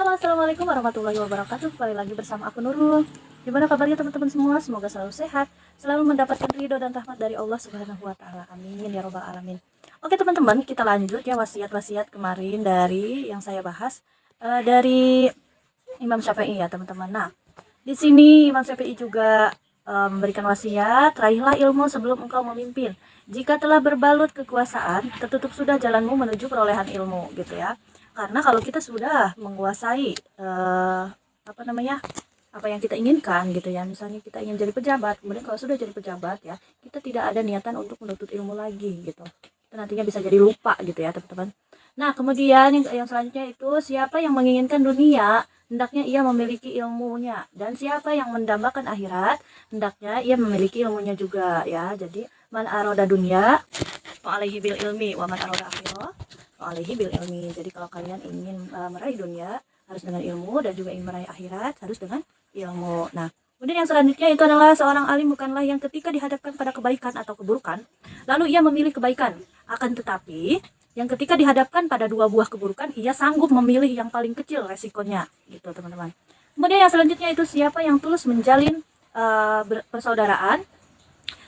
Halo, assalamualaikum warahmatullahi wabarakatuh. Kembali lagi bersama aku Nurul. Gimana kabarnya teman-teman semua? Semoga selalu sehat, selalu mendapatkan ridho dan rahmat dari Allah Subhanahu wa taala. Amin ya robbal alamin. Oke teman-teman, kita lanjut ya wasiat-wasiat kemarin dari yang saya bahas dari Imam Syafi'i ya teman-teman. Nah, di sini Imam Syafi'i juga memberikan wasiat, raihlah ilmu sebelum engkau memimpin. Jika telah berbalut kekuasaan, tertutup sudah jalanmu menuju perolehan ilmu, gitu ya. Karena kalau kita sudah menguasai apa namanya, apa yang kita inginkan, gitu ya. Misalnya kita ingin jadi pejabat, kemudian kalau sudah jadi pejabat ya, kita tidak ada niatan untuk menuntut ilmu lagi, gitu. Kita nantinya bisa jadi lupa, gitu ya teman-teman. Nah, kemudian yang selanjutnya itu siapa yang menginginkan dunia, hendaknya ia memiliki ilmunya, dan siapa yang mendambakan akhirat, hendaknya ia memiliki ilmunya juga ya. Jadi man aroda dunia wa alaihi bil ilmi wa man aroda akhirah wa alaihi bil ilmi. Jadi kalau kalian ingin meraih dunia harus dengan ilmu, dan juga ingin meraih akhirat harus dengan ilmu. Nah, kemudian yang selanjutnya itu adalah seorang alim bukanlah yang ketika dihadapkan pada kebaikan atau keburukan lalu ia memilih kebaikan, akan tetapi yang ketika dihadapkan pada dua buah keburukan ia sanggup memilih yang paling kecil resikonya, gitu teman-teman. Kemudian yang selanjutnya itu siapa yang tulus menjalin persaudaraan,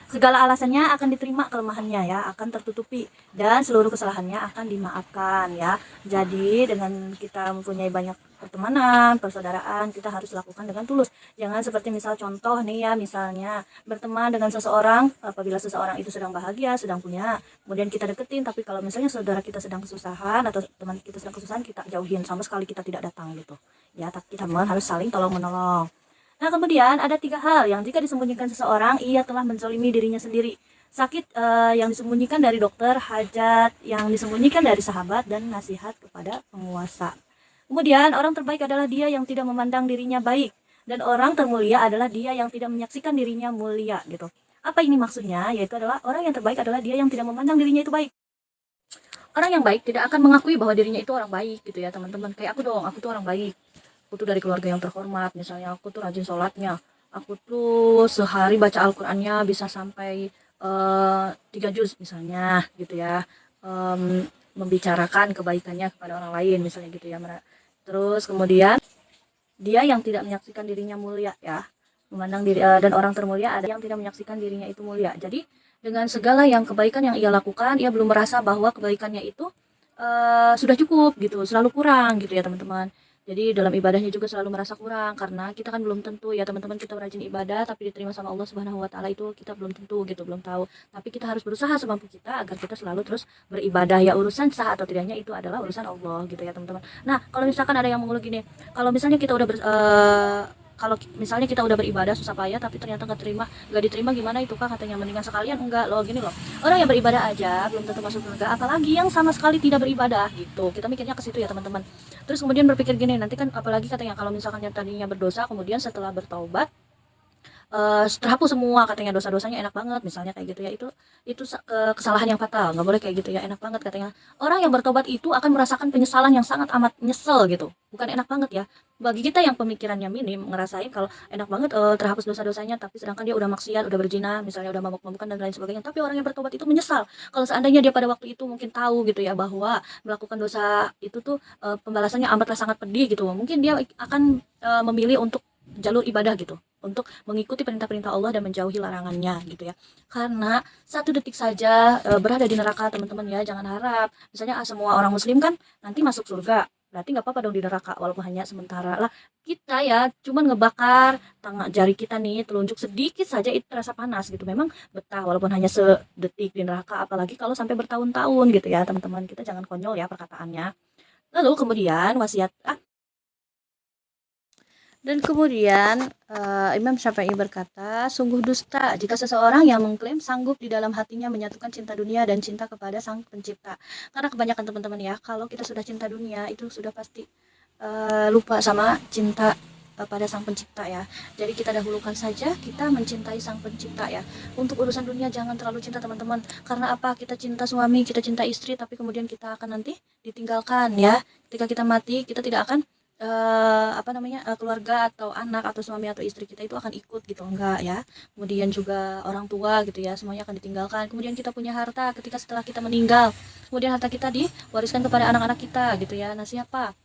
segala alasannya akan diterima, kelemahannya ya akan tertutupi, dan seluruh kesalahannya akan dimaafkan ya. Jadi dengan kita mempunyai banyak pertemanan, persaudaraan, kita harus lakukan dengan tulus. Jangan seperti misal contoh nih ya, misalnya berteman dengan seseorang apabila seseorang itu sedang bahagia, sedang punya, kemudian kita deketin, tapi kalau misalnya saudara kita sedang kesusahan atau teman kita sedang kesusahan, kita jauhin, sama sekali kita tidak datang gitu. Ya, tapi kita harus saling tolong menolong. Nah, kemudian ada 3 hal yang jika disembunyikan seseorang, ia telah menzalimi dirinya sendiri. Sakit yang disembunyikan dari dokter, hajat yang disembunyikan dari sahabat, dan nasihat kepada penguasa. Kemudian, orang terbaik adalah dia yang tidak memandang dirinya baik, dan orang termulia adalah dia yang tidak menyaksikan dirinya mulia, gitu. Apa ini maksudnya? Yaitu adalah orang yang terbaik adalah dia yang tidak memandang dirinya itu baik. Orang yang baik tidak akan mengakui bahwa dirinya itu orang baik, gitu ya teman-teman. Kayak aku dong, aku tuh orang baik. Aku tuh dari keluarga yang terhormat, misalnya aku tuh rajin sholatnya, aku tuh sehari baca Al-Qur'annya bisa sampai 3 juz misalnya, gitu ya. Membicarakan kebaikannya kepada orang lain misalnya, gitu ya. Terus kemudian dia yang tidak menyaksikan dirinya mulia ya, memandang diri dan orang termulia ada yang tidak menyaksikan dirinya itu mulia. Jadi dengan segala yang kebaikan yang ia lakukan, ia belum merasa bahwa kebaikannya itu sudah cukup gitu, selalu kurang gitu ya teman-teman. Jadi dalam ibadahnya juga selalu merasa kurang, karena kita kan belum tentu ya teman-teman, kita rajin ibadah tapi diterima sama Allah Subhanahu wa taala itu kita belum tentu gitu, belum tahu. Tapi kita harus berusaha semampu kita agar kita selalu terus beribadah ya. Urusan sah atau tidaknya itu adalah urusan Allah gitu ya teman-teman. Nah, kalau misalkan ada yang mengeluh gini, kalau misalnya kita udah kalau misalnya kita udah beribadah susah payah tapi ternyata nggak diterima, gimana itu kak, katanya. Mendingan sekalian enggak loh, gini loh, orang yang beribadah aja belum tentu masuk surga, apalagi yang sama sekali tidak beribadah gitu. Kita mikirnya ke situ ya teman-teman. Terus kemudian berpikir gini, nanti kan apalagi katanya kalau misalkan yang tadinya berdosa kemudian setelah bertaubat terhapus semua, katanya dosa-dosanya, enak banget misalnya kayak gitu ya. Itu kesalahan yang fatal, nggak boleh kayak gitu ya. Enak banget katanya, orang yang bertobat itu akan merasakan penyesalan yang sangat amat nyesel gitu, bukan enak banget ya. Bagi kita yang pemikirannya minim, ngerasain kalau enak banget terhapus dosa-dosanya, tapi sedangkan dia udah maksiat, udah berzina misalnya, udah mabuk-mabukan dan lain sebagainya. Tapi orang yang bertobat itu menyesal kalau seandainya dia pada waktu itu mungkin tahu gitu ya bahwa melakukan dosa itu tuh pembalasannya amatlah sangat pedih gitu. Mungkin dia akan memilih untuk jalur ibadah gitu, untuk mengikuti perintah-perintah Allah dan menjauhi larangannya gitu ya. Karena 1 detik saja berada di neraka teman-teman ya, jangan harap misalnya semua orang muslim kan nanti masuk surga, berarti nggak apa-apa dong di neraka walaupun hanya sementara lah. Kita ya cuman ngebakar tangan jari kita nih, telunjuk sedikit saja itu terasa panas gitu, memang betah walaupun hanya sedetik di neraka, apalagi kalau sampai bertahun-tahun gitu ya teman-teman. Kita jangan konyol ya perkataannya. Lalu kemudian wasiat dan kemudian Imam Syafi'i berkata, sungguh dusta jika seseorang yang mengklaim sanggup di dalam hatinya menyatukan cinta dunia dan cinta kepada Sang Pencipta. Karena kebanyakan teman-teman ya, kalau kita sudah cinta dunia itu sudah pasti lupa sama cinta pada Sang Pencipta ya. Jadi kita dahulukan saja kita mencintai Sang Pencipta ya. Untuk urusan dunia jangan terlalu cinta teman-teman. Karena apa? Kita cinta suami, kita cinta istri, tapi kemudian kita akan nanti ditinggalkan ya. Ketika kita mati, kita tidak akan keluarga atau anak atau suami atau istri kita itu akan ikut gitu, enggak ya. Kemudian juga orang tua gitu ya, semuanya akan ditinggalkan. Kemudian kita punya harta ketika setelah kita meninggal, kemudian harta kita diwariskan kepada anak-anak kita gitu ya. Nah, siapa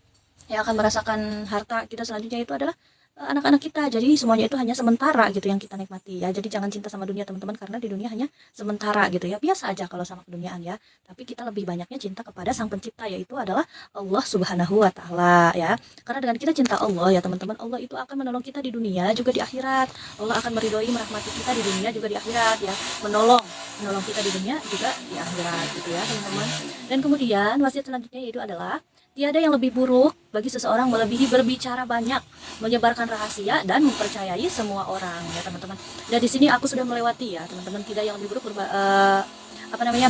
yang akan merasakan harta kita selanjutnya itu adalah anak-anak kita. Jadi semuanya itu hanya sementara gitu yang kita nikmati ya. Jadi jangan cinta sama dunia teman-teman, karena di dunia hanya sementara gitu ya. Biasa aja kalau sama keduniaan ya. Tapi kita lebih banyaknya cinta kepada Sang Pencipta, yaitu adalah Allah Subhanahu wa taala ya. Karena dengan kita cinta Allah ya teman-teman, Allah itu akan menolong kita di dunia juga di akhirat. Allah akan meridhoi merahmati kita di dunia juga di akhirat ya. Menolong menolong kita di dunia juga di akhirat gitu ya teman-teman. Dan kemudian wasiat selanjutnya yaitu adalah tiada yang lebih buruk bagi seseorang melebihi berbicara banyak, menyebarkan rahasia dan mempercayai semua orang ya teman-teman. Dan di sini aku sudah melewati ya teman-teman, tidak yang lebih buruk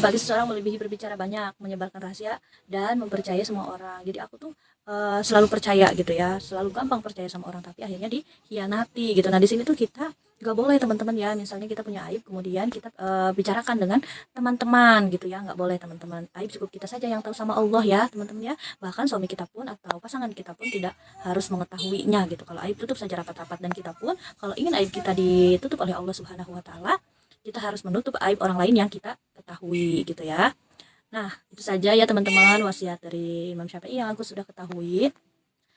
bagi seseorang melebihi berbicara banyak, menyebarkan rahasia dan mempercayai semua orang. Jadi aku tuh selalu percaya gitu ya, selalu gampang percaya sama orang tapi akhirnya dikhianati gitu. Nah di sini tuh kita nggak boleh teman-teman ya, misalnya kita punya aib kemudian kita bicarakan dengan teman-teman gitu ya, nggak boleh teman-teman. Aib cukup kita saja yang tahu sama Allah ya teman-teman ya. Bahkan suami kita pun atau pasangan kita pun tidak harus mengetahuinya gitu. Kalau aib tutup saja rapat-rapat, dan kita pun kalau ingin aib kita ditutup oleh Allah Subhanahu wa taala, kita harus menutup aib orang lain yang kita ketahui gitu ya. Nah, itu saja ya teman-teman wasiat dari Imam Syafi'i yang aku sudah ketahui.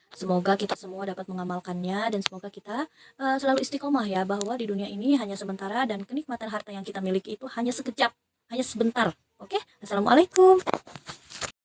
Semoga kita semua dapat mengamalkannya, dan semoga kita selalu istiqomah ya, bahwa di dunia ini hanya sementara dan kenikmatan harta yang kita miliki itu hanya sekejap, hanya sebentar. Oke, Assalamualaikum.